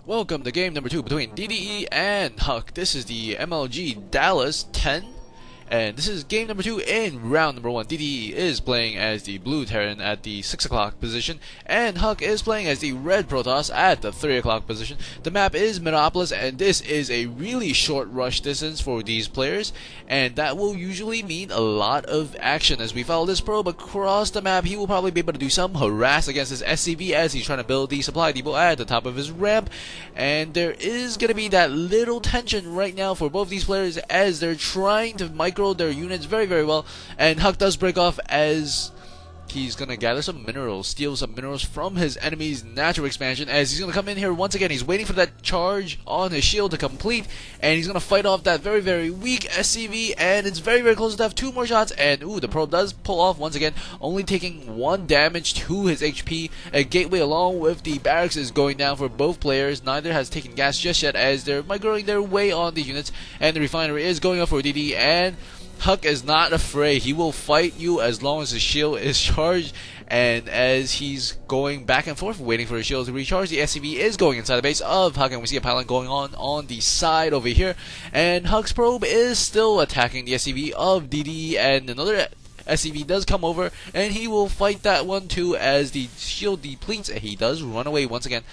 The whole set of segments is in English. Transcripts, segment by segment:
Welcome to game number 2 between DDE and HuK. This is the MLG Dallas 10. And this is game number 2 in round number 1. DDE is playing as the blue Terran at the 6 o'clock position, and HuK is playing as the red Protoss at the 3 o'clock position. The map is Metalopolis, and this is a really short rush distance for these players, and that will usually mean a lot of action. As we follow this probe across the map, he will probably be able to do some harass against his SCV as he's trying to build the supply depot at the top of his ramp, and there is going to be that little tension right now for both these players as they're trying to micro their units very well, and HuK does break off as he's gonna gather some minerals, steal some minerals from his enemy's natural expansion, as he's gonna come in here once again. He's waiting for that charge on his shield to complete, and he's gonna fight off that very weak SCV, and it's very close to have 2 more shots, and the probe does pull off once again, only taking 1 damage to his HP. A gateway along with the barracks is going down for both players. Neither has taken gas just yet as they're migrating their way on the units, and the refinery is going up for DD, and HuK is not afraid. He will fight you as long as his shield is charged, and as he's going back and forth waiting for his shield to recharge, the SCV is going inside the base of HuK, and we see a pylon going on the side over here, and HuK's probe is still attacking the SCV of DDE, and another SCV does come over, and he will fight that one too as the shield depletes, and he does run away once again.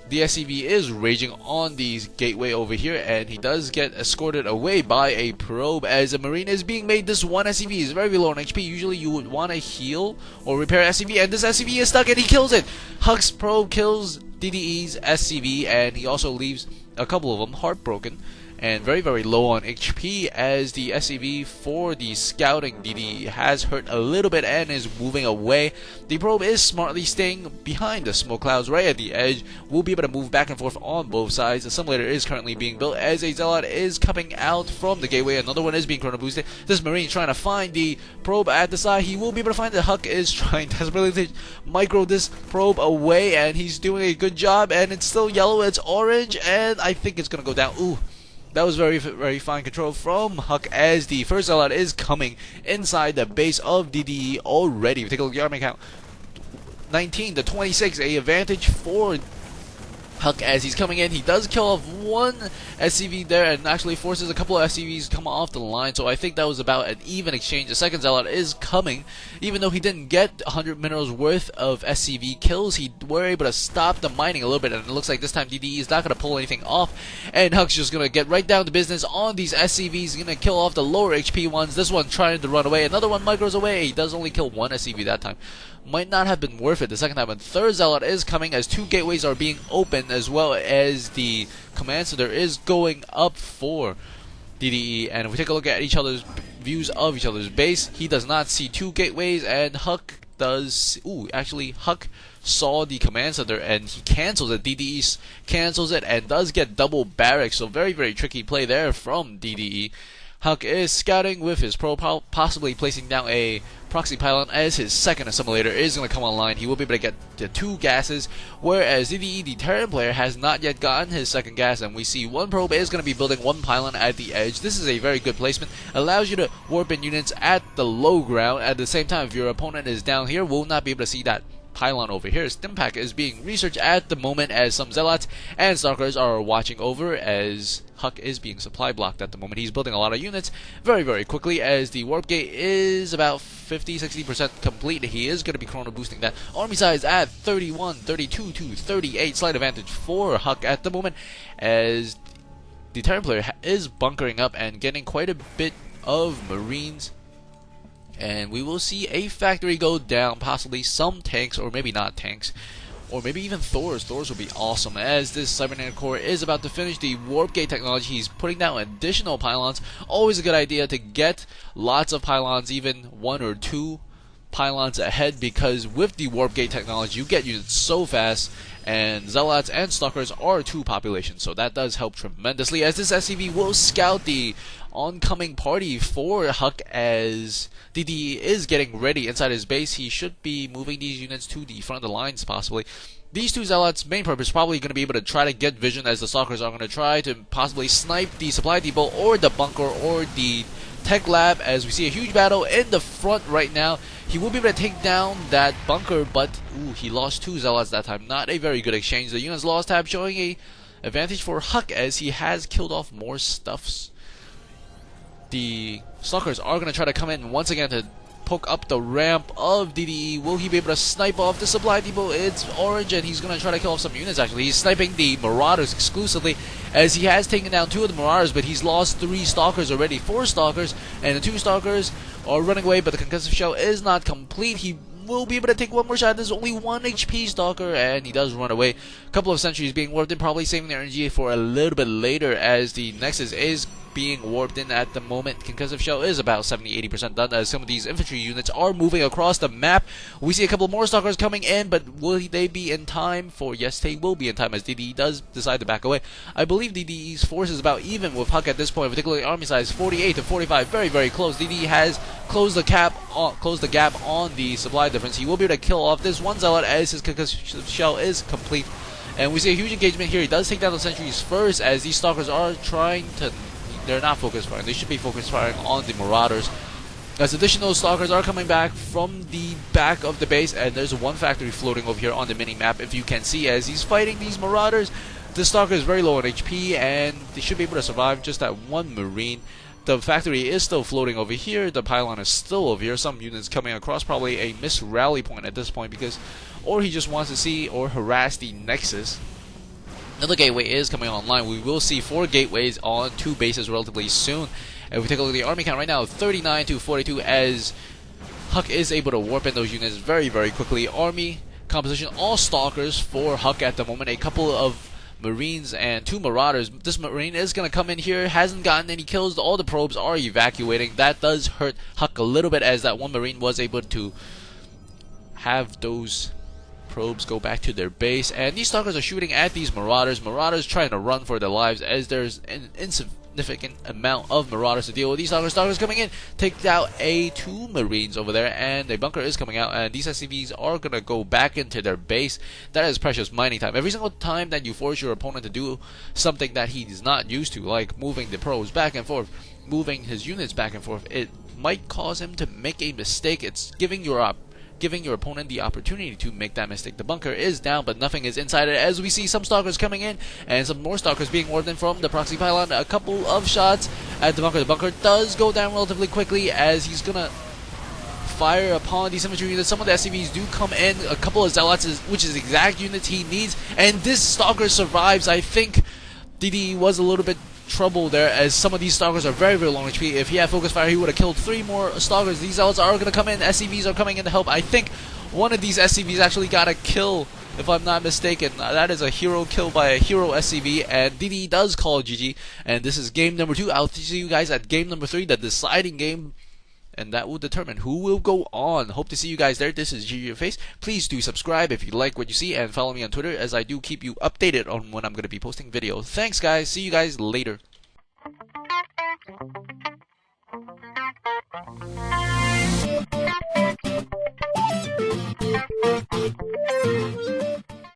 The SCV is raging on the gateway over here, and he does get escorted away by a probe as a marine is being made. This one SCV is very low on HP. Usually you would want to heal or repair SCV, and this SCV is stuck and he kills it. HuK's probe kills DDE's SCV, and he also leaves a couple of them heartbroken and very low on HP as the SCV for the scouting DD has hurt a little bit and is moving away. The probe is smartly staying behind the smoke clouds right at the edge. We'll be able to move back and forth on both sides. The simulator is currently being built as a zealot is coming out from the gateway. Another one is being chrono boosted. This marine is trying to find the probe at the side. He will be able to find it. HuK is trying desperately to micro this probe away, and he's doing a good job, and it's still yellow, it's orange, and I think it's gonna go down. That was very fine control from HuK as the first zealot is coming inside the base of DDE already. We take a look at the army count. 19 to 26, a advantage for HuK as he's coming in. He does kill off 1 SCV there and actually forces a couple of SCVs to come off the line, so I think that was about an even exchange. The second zealot is coming. Even though he didn't get 100 minerals worth of SCV kills, he were able to stop the mining a little bit, and it looks like this time DDE is not going to pull anything off, and HuK's just going to get right down to business on these SCVs. He's going to kill off the lower HP ones. This one trying to run away. Another one micros away. He does only kill 1 SCV that time. Might not have been worth it the second time. And third zealot is coming as 2 gateways are being opened, as well as the command center is going up for DDE. And if we take a look at each other's views of each other's base, he does not see 2 gateways, and HuK does. Actually HuK saw the command center and he cancels it. DDE cancels it and does get double barracks, so very tricky play there from DDE. HuK is scouting with his probe, possibly placing down a proxy pylon as his second assimilator is going to come online. He will be able to get the 2 gases, whereas DDE, the Terran player, has not yet gotten his second gas, and we see 1 probe is going to be building 1 pylon at the edge. This is a very good placement. Allows you to warp in units at the low ground. At the same time, if your opponent is down here, will not be able to see that pylon over here. Stimpack is being researched at the moment as some zealots and stalkers are watching over as HuK is being supply blocked at the moment. He's building a lot of units very quickly as the warp gate is about 50-60% complete. He is going to be chrono boosting that army size at 31, 32 to 38. Slight advantage for HuK at the moment as the Terran player is bunkering up and getting quite a bit of marines. And we will see a factory go down, possibly some tanks, or maybe not tanks, or maybe even Thors. Thors will be awesome as this cybernetic core is about to finish the warp gate technology. He's putting down additional pylons. Always a good idea to get lots of pylons, even 1 or 2 pylons ahead, because with the warp gate technology you get units so fast, and zealots and stalkers are 2 populations, so that does help tremendously as this SCV will scout the oncoming party for HuK as DDE is getting ready inside his base. He should be moving these units to the front of the lines possibly. These 2 zealots' main purpose is probably going to be able to try to get vision, as the stalkers are going to try to possibly snipe the supply depot or the bunker or the tech lab, as we see a huge battle in the front right now. He will be able to take down that bunker, but he lost 2 zealots that time. Not a very good exchange. The units lost tab showing advantage for HuK as he has killed off more stuffs. The Stalkers are going to try to come in once again to poke up the ramp of DDE. Will he be able to snipe off the supply depot? It's orange, and he's going to try to kill off some units actually. He's sniping the Marauders exclusively as he has taken down 2 of the Marauders, but he's lost 3 Stalkers already. 4 Stalkers, and the 2 Stalkers are running away, but the concussive shell is not complete. He will be able to take one more shot. There's only 1 HP Stalker, and he does run away. A couple of sentries being warped in, probably saving their energy for a little bit later as the Nexus is being warped in at the moment. Concussive shell is about 70-80% done as some of these infantry units are moving across the map. We see a couple more Stalkers coming in, but will they be in time for? Yes, they will be in time as DDE does decide to back away. I believe DDE's force is about even with HuK at this point, particularly army size 48 to 45, very close. DDE has closed the gap on the supply difference. He will be able to kill off this one zealot as his concussive shell is complete. And we see a huge engagement here. He does take down the sentries first as these Stalkers are trying to... They're not focus firing. They should be focus firing on the Marauders. As additional Stalkers are coming back from the back of the base, and there's 1 factory floating over here on the mini-map, if you can see, as he's fighting these Marauders. The Stalker is very low on HP, and they should be able to survive just that 1 Marine. The factory is still floating over here. The pylon is still over here. Some units coming across, probably a missed rally point at this point, because or he just wants to see or harass the Nexus. Another gateway is coming online. We will see 4 gateways on 2 bases relatively soon. And if we take a look at the army count right now, 39 to 42 as HuK is able to warp in those units very quickly. Army composition, all Stalkers for HuK at the moment. A couple of Marines and 2 Marauders. This Marine is going to come in here, hasn't gotten any kills. All the probes are evacuating. That does hurt HuK a little bit as that 1 Marine was able to have those probes go back to their base, and these Stalkers are shooting at these Marauders. Marauders trying to run for their lives as there's an insignificant amount of Marauders to deal with. These Stalkers coming in, take out 2 Marines over there, and a bunker is coming out, and these SCVs are going to go back into their base. That is precious mining time. Every single time that you force your opponent to do something that he's not used to, like moving the probes back and forth, moving his units back and forth, it might cause him to make a mistake. It's giving your opponent the opportunity to make that mistake. The bunker is down, but nothing is inside it as we see some Stalkers coming in and some more Stalkers being warped in from the proxy pylon. A couple of shots at the bunker. The bunker does go down relatively quickly as he's gonna fire upon these infantry units. Some of the SCVs do come in. A couple of Zealots, which is the exact units he needs, and this Stalker survives. I think DDE was a little bit trouble there as some of these Stalkers are very long HP. If he had focus fire, he would have killed 3 more Stalkers. These Zealots are going to come in. SCVs are coming in to help. I think one of these SCVs actually got a kill, if I'm not mistaken. That is a hero kill by a hero SCV, and DDE does call GG. And this is game number 2. I'll see you guys at game number 3, the deciding game, and that will determine who will go on. Hope to see you guys there. This is GG Your Face. Please do subscribe if you like what you see, and follow me on Twitter as I do keep you updated on when I'm going to be posting videos. Thanks guys. See you guys later.